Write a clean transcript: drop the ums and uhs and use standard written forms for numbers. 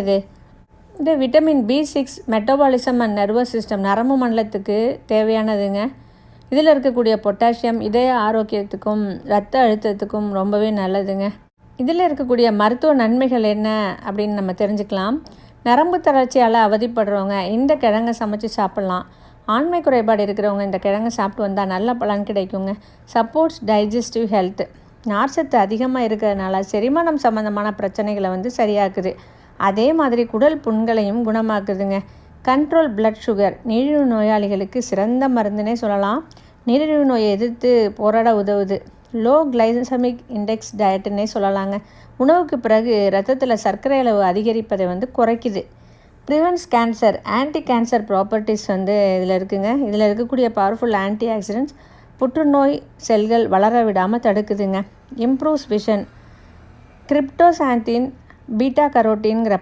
இது. இது vitamin B6 metabolism and nervous system நரம்பு மண்டலத்துக்கு தேவையானதுங்க. இதில் இருக்கக்கூடிய பொட்டாசியம் இதய ஆரோக்கியத்துக்கும் இரத்த அழுத்தத்துக்கும் ரொம்பவே நல்லதுங்க. இதில் இருக்கக்கூடிய மருத்துவ நன்மைகள் என்ன அப்படின்னு நம்ம தெரிஞ்சுக்கலாம். நரம்பு தளர்ச்சியால் அவதிப்படுறவங்க இந்த கிழங்கை சமைச்சு சாப்பிட்லாம். ஆண்மை குறைபாடு இருக்கிறவங்க இந்த கிழங்கை சாப்பிட்டு வந்தால் நல்ல பலன் கிடைக்குங்க. சப்போர்ட்ஸ் டைஜஸ்டிவ் ஹெல்த், நார்ச்சத்து அதிகமாக இருக்கிறதுனால செரிமானம் சம்மந்தமான பிரச்சனைகளை சரியாக்குது. அதே மாதிரி குடல் புண்களையும் குணமாக்குதுங்க. கண்ட்ரோல் பிளட் சுகர், நீரிழிவு நோயாளிகளுக்கு சிறந்த மருந்துனே சொல்லலாம். நீரிழிவு நோயை எதிர்த்து போராட உதவுது. லோ கிளைசமிக் இண்டெக்ஸ் டயட்டுன்னே சொல்லலாங்க. உணவுக்கு பிறகு ரத்தத்தில் சர்க்கரை அளவு அதிகரிப்பதை குறைக்குது. Prevents cancer, anti cancer properties இதில் இருக்குங்க. இதில் இருக்கக்கூடிய பவர்ஃபுல் ஆன்டி ஆக்சிடென்ட்ஸ் புற்றுநோய் செல்கள் வளர விடாமல் தடுக்குதுங்க. Improves vision, cryptoxanthin beta கரோட்டின்கிற